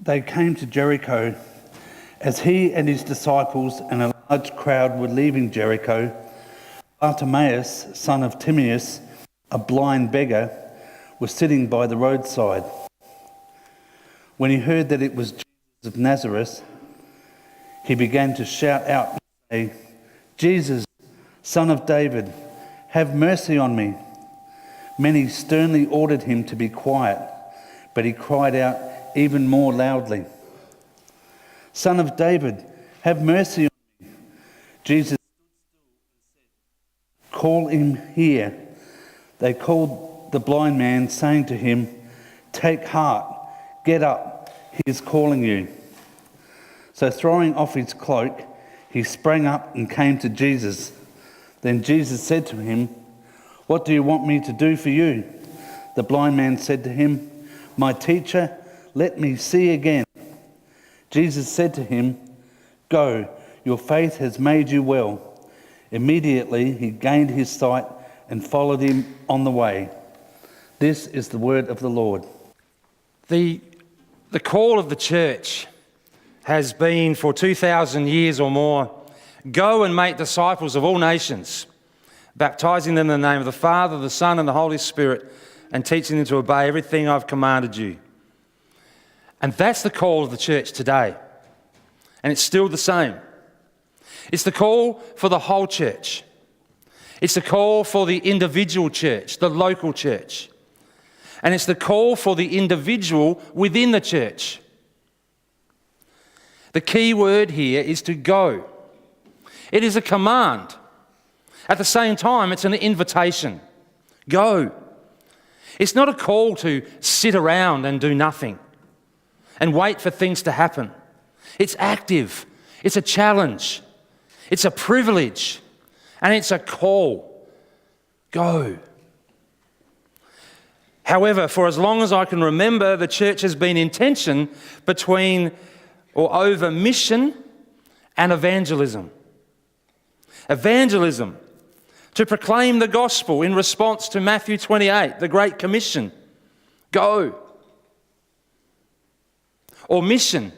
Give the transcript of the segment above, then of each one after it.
They came to Jericho. As he and his disciples and a large crowd were leaving Jericho, Bartimaeus, son of Timaeus, a blind beggar, was sitting by the roadside. When he heard that it was Jesus of Nazareth, he began to shout out and say, "Jesus, Son of David, have mercy on me." Many sternly ordered him to be quiet, but he cried out even more loudly, "Son of David, have mercy on me." Jesus said, "Call him here." They called the blind man, saying to him, "Take heart, get up, he is calling you." So throwing off his cloak, he sprang up and came to Jesus. Then Jesus said to him, "What do you want me to do for you?" The blind man said to him, "My teacher, let me see again." Jesus said to him, "Go, your faith has made you well." Immediately he gained his sight and followed him on the way. This is the word of the Lord. The call of the church has been for 2,000 years or more, go and make disciples of all nations, baptizing them in the name of the Father, the Son, and the Holy Spirit, and teaching them to obey everything I've commanded you. And that's the call of the church today. And it's still the same. It's the call for the whole church. It's the call for the individual church, the local church. And it's the call for the individual within the church. The key word here is to go. It is a command. At the same time, it's an invitation. Go. It's not a call to sit around and do nothing and wait for things to happen. It's active. It's a challenge. It's a privilege. And it's a call. Go. However, for as long as I can remember, the church has been in tension between or over mission and evangelism. Evangelism, to proclaim the gospel in response to Matthew 28, the Great Commission. Go. Or mission,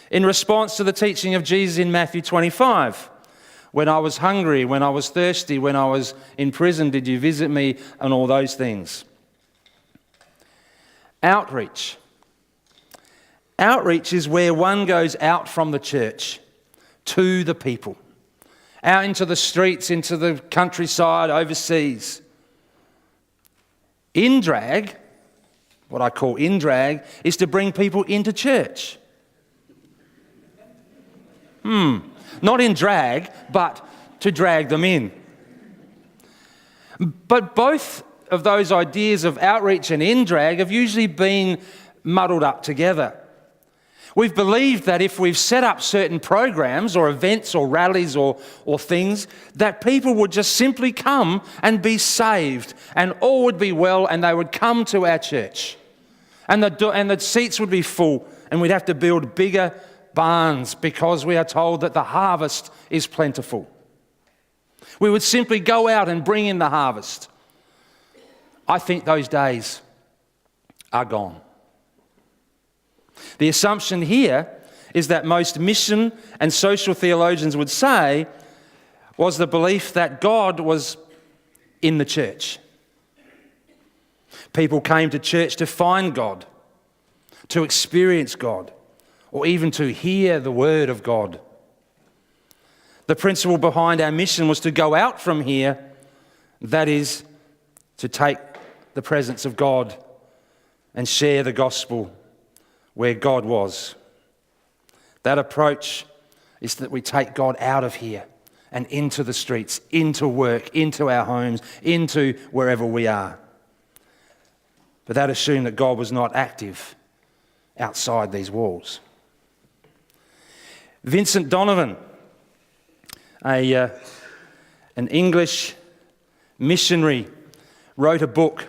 in response to the teaching of Jesus in Matthew 25. When I was hungry, when I was thirsty, when I was in prison, did you visit me? And all those things. Outreach. Outreach is where one goes out from the church to the people. Out into the streets, into the countryside, overseas. In-drag, what I call in-drag, is to bring people into church. Not in drag, but to drag them in. But both of those ideas of outreach and in-drag have usually been muddled up together. We've believed that if we've set up certain programs or events or rallies or things, that people would just simply come and be saved and all would be well and they would come to our church. And the seats would be full and we'd have to build bigger barns because we are told that the harvest is plentiful. We would simply go out and bring in the harvest. I think those days are gone. The assumption here is that most mission and social theologians would say was the belief that God was in the church. People came to church to find God, to experience God, or even to hear the word of God. The principle behind our mission was to go out from here, that is, to take the presence of God and share the gospel where God was. That approach is that we take God out of here and into the streets, into work, into our homes, into wherever we are. But that assumed that God was not active outside these walls. Vincent Donovan, an English missionary, wrote a book,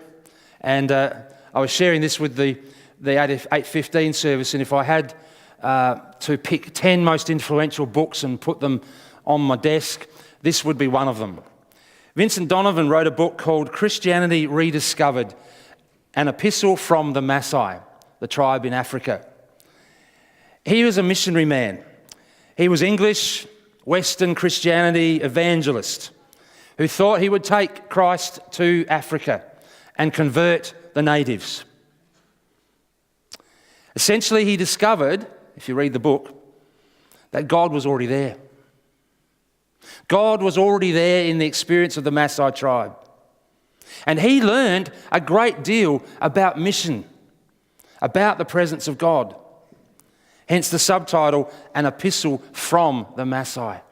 and I was sharing this with the 8:15 service, and if I had to pick 10 most influential books and put them on my desk, this would be one of them. Vincent Donovan wrote a book called Christianity Rediscovered, an epistle from the Maasai, the tribe in Africa. He was a missionary man. He was English, Western Christianity evangelist who thought he would take Christ to Africa and convert the natives. Essentially, he discovered, if you read the book, that God was already there. God was already there in the experience of the Maasai tribe. And he learned a great deal about mission, about the presence of God. Hence the subtitle, An Epistle from the Maasai.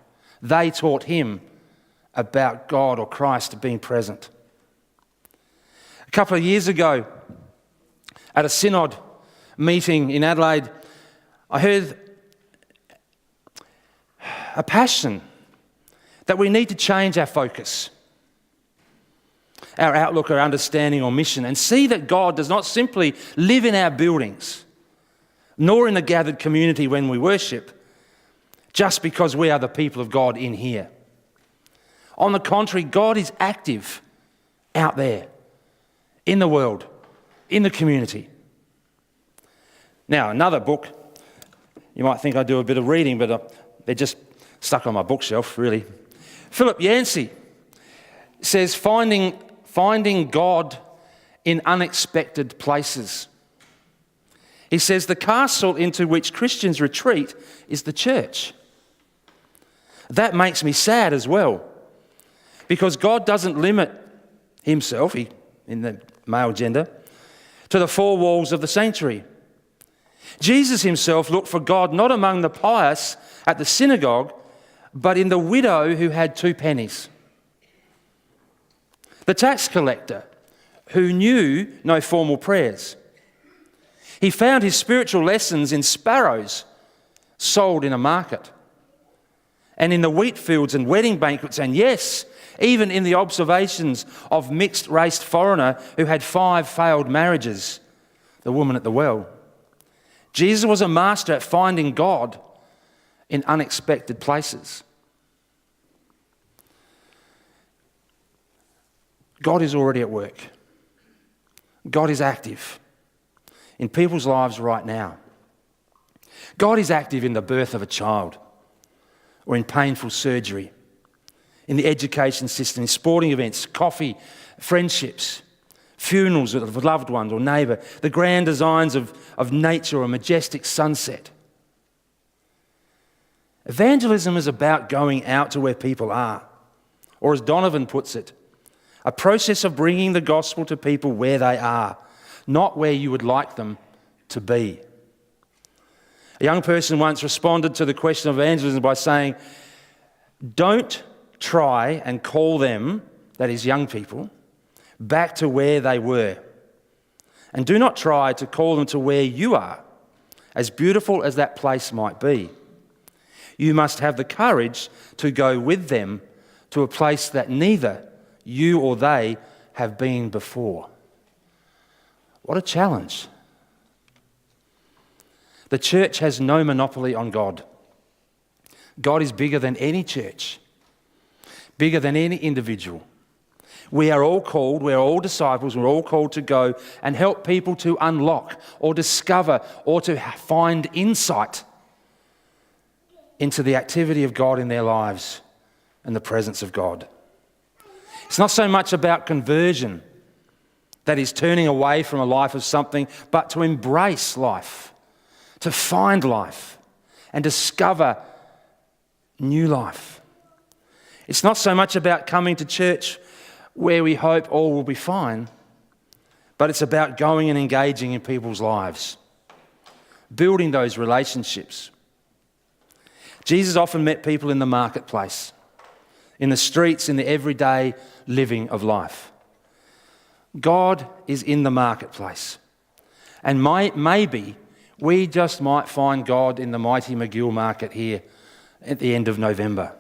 They taught him about God or Christ being present. A couple of years ago, at a synod meeting in Adelaide, I heard a passion that we need to change our focus, our outlook, our understanding or mission, and see that God does not simply live in our buildings, nor in the gathered community when we worship, just because we are the people of God in here. On the contrary, God is active out there, in the world, in the community. Now, another book, you might think I do a bit of reading, but they're just stuck on my bookshelf, really. Philip Yancey says, finding God in unexpected places. He says, the castle into which Christians retreat is the church. That makes me sad as well, because God doesn't limit himself, in the male gender, to the four walls of the sanctuary. Jesus himself looked for God not among the pious at the synagogue, but in the widow who had 2 pennies. The tax collector who knew no formal prayers. He found his spiritual lessons in sparrows sold in a market, and in the wheat fields and wedding banquets, and yes, even in the observations of mixed-raced foreigner who had 5 failed marriages, the woman at the well. Jesus was a master at finding God in unexpected places. God is already at work. God is active in people's lives right now. God is active in the birth of a child, or in painful surgery, in the education system, in sporting events, coffee, friendships, funerals of loved ones or neighbour, the grand designs of nature or a majestic sunset. Evangelism is about going out to where people are, or as Donovan puts it, a process of bringing the gospel to people where they are, not where you would like them to be. A young person once responded to the question of evangelism by saying, don't try and call them, that is young people, back to where they were. And do not try to call them to where you are, as beautiful as that place might be. You must have the courage to go with them to a place that neither you or they have been before. What a challenge. The church has no monopoly on God. God is bigger than any church, bigger than any individual. We are all called, we're all disciples, we're all called to go and help people to unlock or discover or to find insight into the activity of God in their lives and the presence of God. It's not so much about conversion, that is turning away from a life of something, but to embrace life, to find life and discover new life. It's not so much about coming to church where we hope all will be fine, but it's about going and engaging in people's lives, building those relationships. Jesus often met people in the marketplace, in the streets, in the everyday living of life. God is in the marketplace. And maybe we just might find God in the mighty McGill market here at the end of November.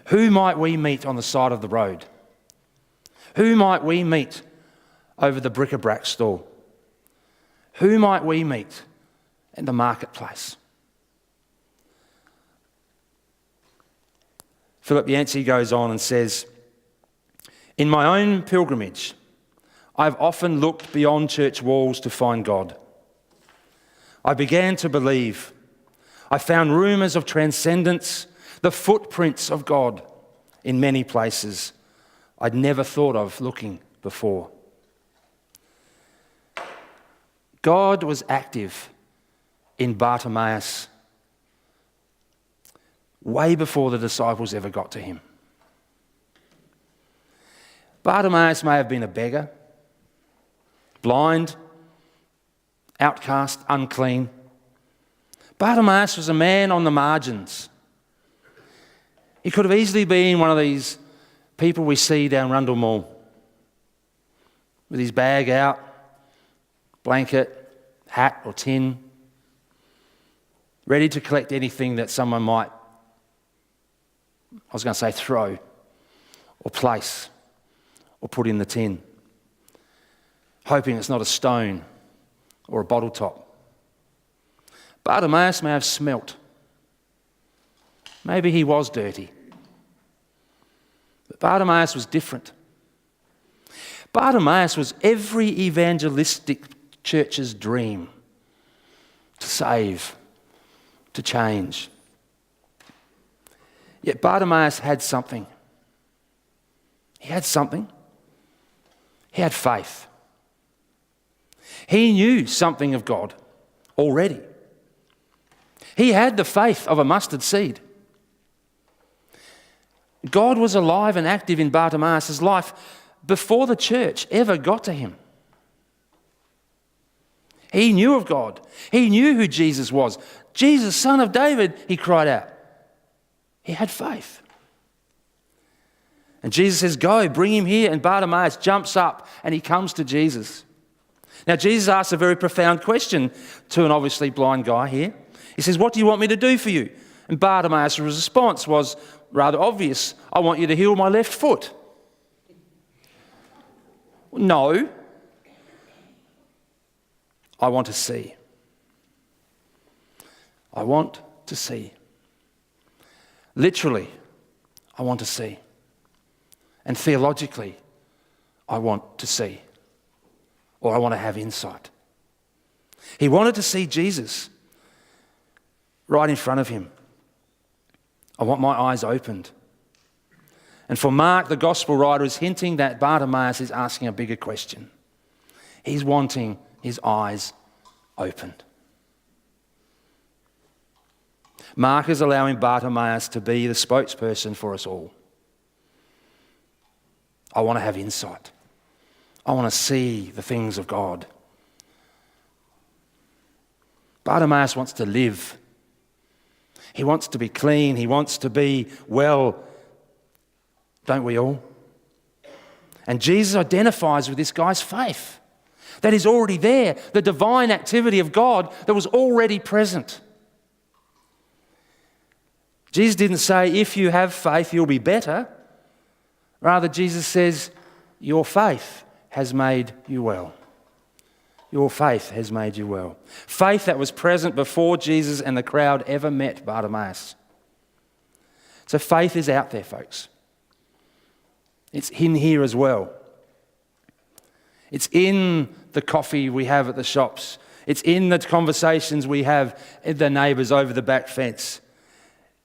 Who might we meet on the side of the road? Who might we meet over the bric-a-brac stall? Who might we meet in the marketplace? Philip Yancey goes on and says, in my own pilgrimage, I've often looked beyond church walls to find God. I began to believe. I found rumours of transcendence, the footprints of God in many places I'd never thought of looking before. God was active in Bartimaeus way before the disciples ever got to him. Bartimaeus may have been a beggar, blind, outcast, unclean. Bartimaeus was a man on the margins. He could have easily been one of these people we see down Rundle Mall with his bag out, blanket, hat or tin, ready to collect anything that someone might, throw or place or put in the tin, hoping it's not a stone or a bottle top. Bartimaeus may have smelt. Maybe he was dirty. But Bartimaeus was different. Bartimaeus was every evangelistic church's dream: to save, to change. Yet Bartimaeus had something. He had something. He had faith. He knew something of God already. He had the faith of a mustard seed. God was alive and active in Bartimaeus' life before the church ever got to him. He knew of God. He knew who Jesus was. Jesus, Son of David, he cried out. He had faith. And Jesus says, go, bring him here. And Bartimaeus jumps up and he comes to Jesus. Now, Jesus asks a very profound question to an obviously blind guy here. He says, what do you want me to do for you? And Bartimaeus' response was rather obvious. I want you to heal my left foot. No. I want to see. I want to see. Literally, I want to see. And theologically, I want to see. Or I want to have insight. He wanted to see Jesus right in front of him. I want my eyes opened. And for Mark, the gospel writer, is hinting that Bartimaeus is asking a bigger question. He's wanting his eyes opened. Mark is allowing Bartimaeus to be the spokesperson for us all. I want to have insight. I want to see the things of God. Bartimaeus wants to live. He wants to be clean. He wants to be well. Don't we all? And Jesus identifies with this guy's faith. That is already there. The divine activity of God that was already present. Jesus didn't say, if you have faith, you'll be better. Rather, Jesus says, your faith has made you well. Your faith has made you well. Faith that was present before Jesus and the crowd ever met Bartimaeus. So faith is out there, folks. It's in here as well. It's in the coffee we have at the shops. It's in the conversations we have with the neighbours over the back fence.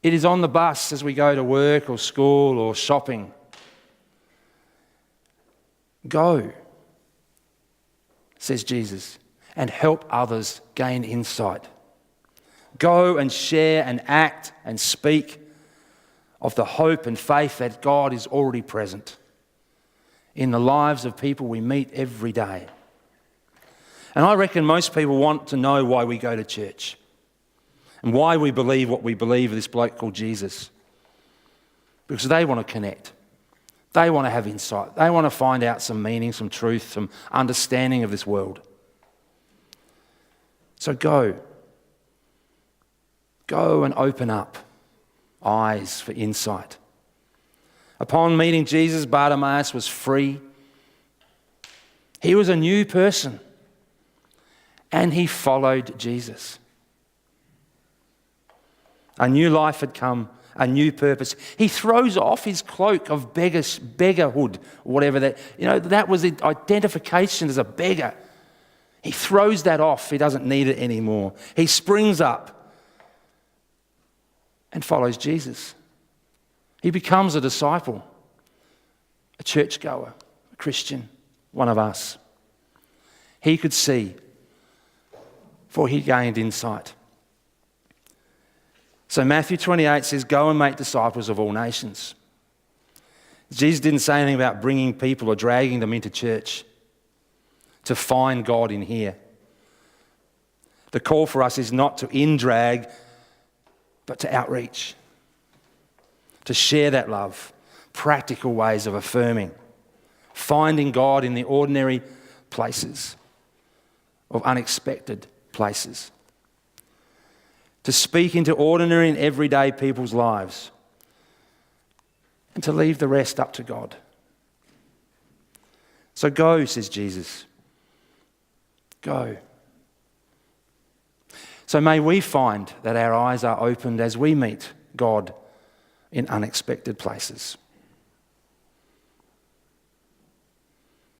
It is on the bus as we go to work or school or shopping. Go, says Jesus, and help others gain insight. Go and share and act and speak of the hope and faith that God is already present in the lives of people we meet every day. And I reckon most people want to know why we go to church and why we believe what we believe of this bloke called Jesus. Because they want to connect. They want to have insight. They want to find out some meaning, some truth, some understanding of this world. So go. Go and open up eyes for insight. Upon meeting Jesus, Bartimaeus was free. He was a new person. And he followed Jesus. A new life had come. A new purpose. He throws off his cloak of beggarhood, whatever that, that was the identification as a beggar. He throws that off. He doesn't need it anymore. He springs up and follows Jesus. He becomes a disciple, a churchgoer, a Christian, one of us. He could see, for he gained insight. So Matthew 28 says, go and make disciples of all nations. Jesus didn't say anything about bringing people or dragging them into church to find God in here. The call for us is not to in-drag, but to outreach, to share that love, practical ways of affirming, finding God in the ordinary places, of unexpected places, to speak into ordinary and everyday people's lives, and to leave the rest up to God. So go, says Jesus. Go. So may we find that our eyes are opened as we meet God in unexpected places.